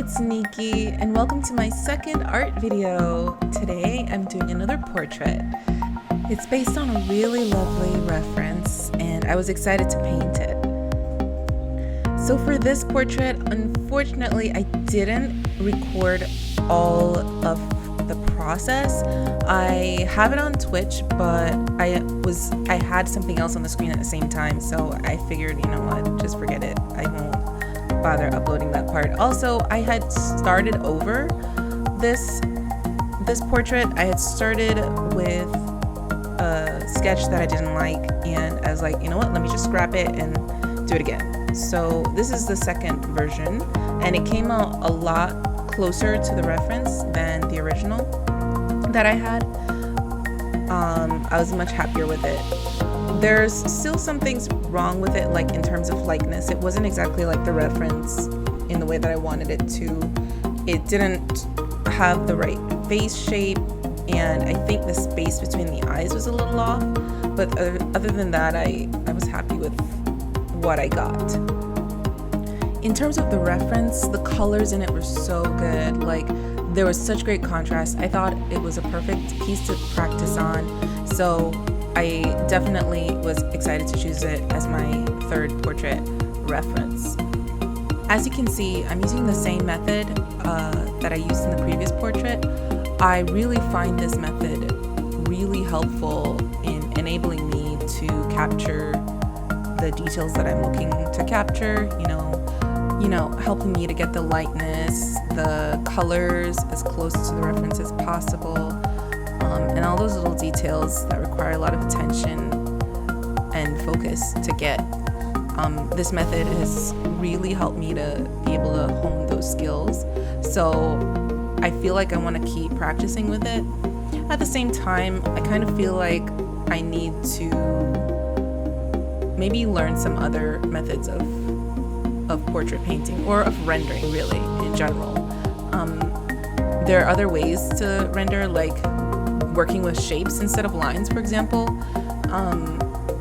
it's Nikki and welcome to my second art video. Today I'm doing another portrait. It's based on a really lovely reference and I was excited to paint it. So for this portrait, unfortunately I didn't record all of the process. I have it on Twitch, but I had something else on the screen at the same time, so I figured, you know what, just forget it. I won't bother uploading that part. Also, I had started over this portrait. I had started with a sketch that I didn't like, and I was like, you know what, let me just scrap it and do it again. So this is the second version, and it came out a lot closer to the reference than the original that I had. I was much happier with it. There's still some things wrong with it, like in terms of likeness. It wasn't exactly like the reference in the way that I wanted it to. It didn't have the right face shape, and I think the space between the eyes was a little off. But other than that, I was happy with what I got. In terms of the reference, the colors in it were so good. Like, there was such great contrast. I thought it was a perfect piece to practice on. So I definitely was excited to choose it as my third portrait reference. As you can see, I'm using the same method that I used in the previous portrait. I really find this method really helpful in enabling me to capture the details that I'm looking to capture, you know, helping me to get the lightness, the colors as close to the reference as possible, and all those little details that require a lot of attention and focus to get. This method has really helped me to be able to hone those skills. So I feel like I want to keep practicing with it. At the same time, I kind of feel like I need to maybe learn some other methods of portrait painting, or of rendering really in general. There are other ways to render, like working with shapes instead of lines, for example,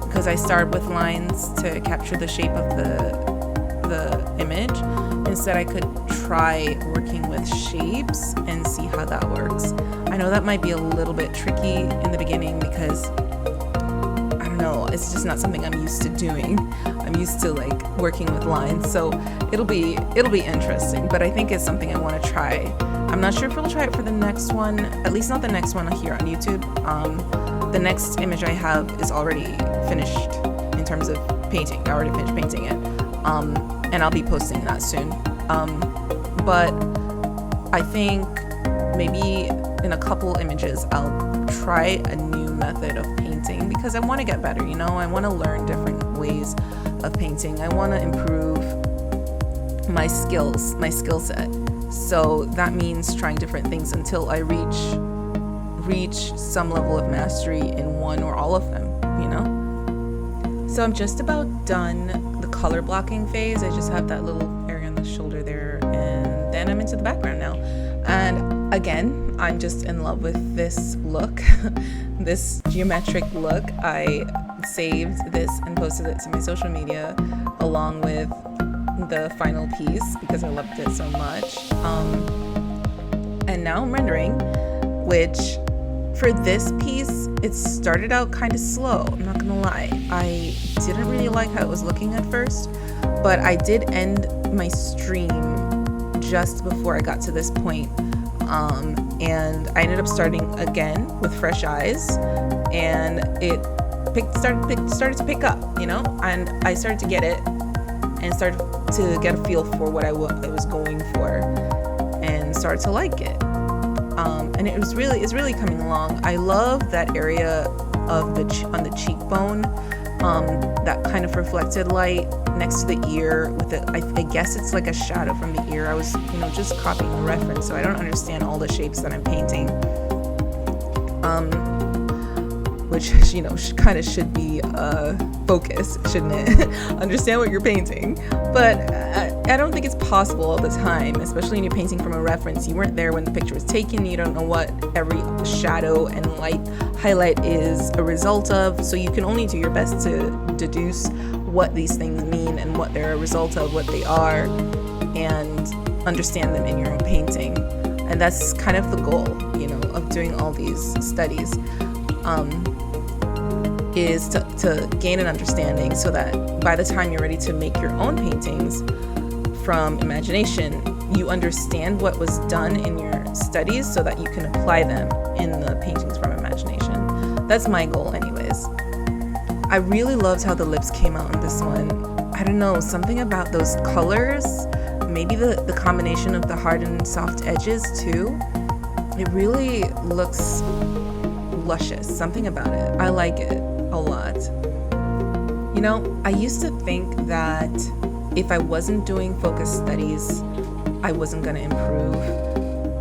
because I started with lines to capture the shape of the image. Instead, I could try working with shapes and see how that works. I know that might be a little bit tricky in the beginning because I don't know, it's just not something I'm used to doing. I'm used to like working with lines, so it'll be interesting, but I think it's something I want to try. I'm not sure if I'll try it for the next one, at least not the next one here on YouTube. The next image I have is already finished in terms of painting. I already finished painting it, and I'll be posting that soon. But I think maybe in a couple images I'll try a new method of painting because I want to get better, you know? I want to learn different ways of painting. I want to improve my skill set. So that means trying different things until I reach some level of mastery in one or all of them, you know? So I'm just about done the color blocking phase. I just have that little area on the shoulder there, and then I'm into the background now. And again, I'm just in love with this look, this geometric look. I saved this and posted it to my social media along with the final piece because I loved it so much. And now I'm rendering, which for this piece, it started out kind of slow. I'm not gonna lie. I didn't really like how it was looking at first, but I did end my stream just before I got to this point. And I ended up starting again with fresh eyes, and it started to pick up, you know, and I started to get it and started to get a feel for what I was going for and started to like it. And it's really coming along. I love that area of on the cheekbone, that kind of reflected light next to the ear with it. I guess it's like a shadow from the ear. I was, you know, just copying the reference, so I don't understand all the shapes that I'm painting. Which, you know, kind of should be a focus, shouldn't it? Understand what you're painting. But I don't think it's possible all the time, especially when you're painting from a reference. You weren't there when the picture was taken. You don't know what every shadow and light highlight is a result of. So you can only do your best to deduce what these things mean and what they're a result of, what they are. And understand them in your own painting. And that's kind of the goal, of doing all these studies, is to gain an understanding so that by the time you're ready to make your own paintings from imagination, you understand what was done in your studies so that you can apply them in the paintings from imagination. That's my goal anyways. I really loved how the lips came out in this one. I don't know, something about those colors, maybe the combination of the hard and soft edges too. It really looks luscious, something about it. I like it a lot. I used to think that if I wasn't doing focus studies, I wasn't going to improve.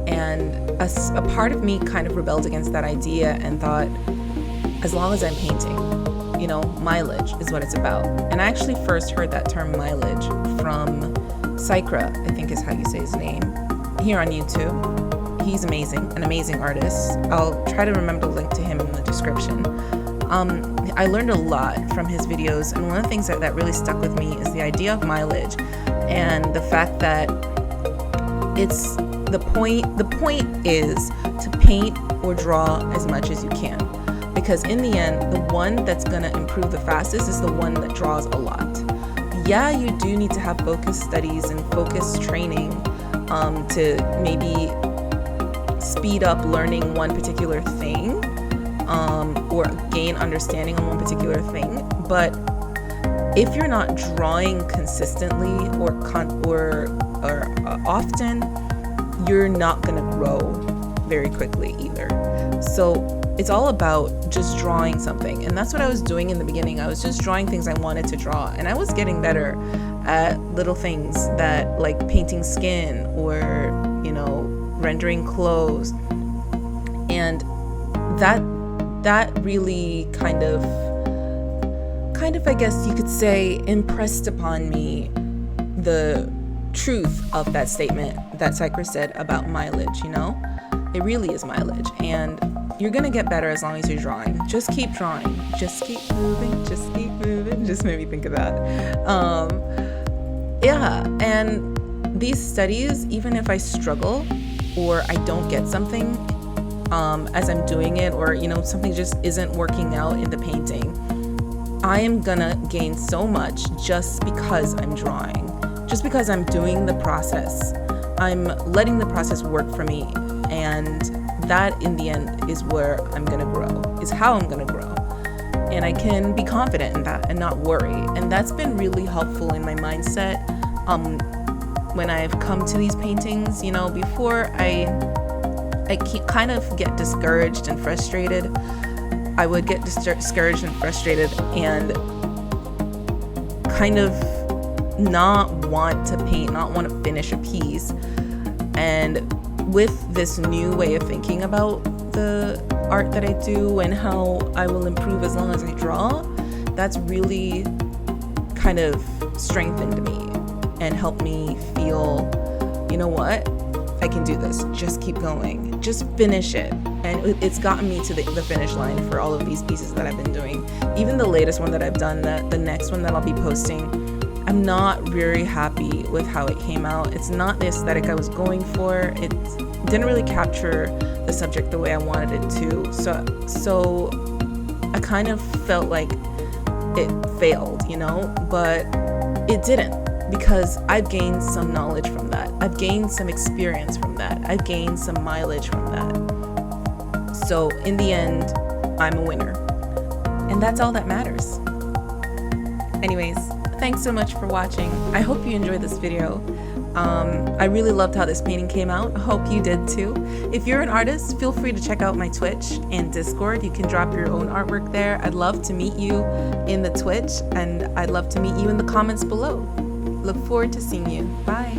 And a part of me kind of rebelled against that idea and thought, as long as I'm painting, mileage is what it's about. And I actually first heard that term mileage from Psychra, I think is how you say his name, here on YouTube. He's amazing, an amazing artist. I'll try to remember to link to him in the description. I learned a lot from his videos, and one of the things that really stuck with me is the idea of mileage and the fact that it's the point is to paint or draw as much as you can, because in the end, the one that's going to improve the fastest is the one that draws a lot. Yeah, you do need to have focus studies and focus training to maybe speed up learning one particular thing, or gain understanding on one particular thing. But if you're not drawing consistently or often, you're not going to grow very quickly either. So it's all about just drawing something. And that's what I was doing in the beginning. I was just drawing things I wanted to draw. And I was getting better at little things that, like painting skin or, rendering clothes. And that really kind of, I guess you could say, impressed upon me the truth of that statement that Psychra said about mileage. It really is mileage, and you're gonna get better as long as you're drawing. Just keep drawing, just keep moving, just keep moving. Just made me think of that. And these studies, even if I struggle or I don't get something as I'm doing it, or something just isn't working out in the painting, I am gonna gain so much just because I'm drawing, just because I'm doing the process. I'm letting the process work for me, and that in the end is where I'm gonna grow, is how I'm gonna grow. And I can be confident in that and not worry. And that's been really helpful in my mindset when I've come to these paintings. Before I kind of get discouraged and frustrated. I would get discouraged and frustrated and kind of not want to paint, not want to finish a piece. And with this new way of thinking about the art that I do and how I will improve as long as I draw, that's really kind of strengthened me and helped me feel, you know what? I can do this. Just keep going. Just finish it. And it's gotten me to the finish line for all of these pieces that I've been doing. Even the latest one that I've done, the next one that I'll be posting, I'm not very happy with how it came out. It's not the aesthetic I was going for. It didn't really capture the subject the way I wanted it to. So I kind of felt like it failed, but it didn't, because I've gained some knowledge from that. I've gained some experience from that. I've gained some mileage from that. So in the end, I'm a winner. And that's all that matters. Anyways, thanks so much for watching. I hope you enjoyed this video. I really loved how this painting came out. I hope you did too. If you're an artist, feel free to check out my Twitch and Discord. You can drop your own artwork there. I'd love to meet you in the Twitch, and I'd love to meet you in the comments below. Look forward to seeing you. Bye.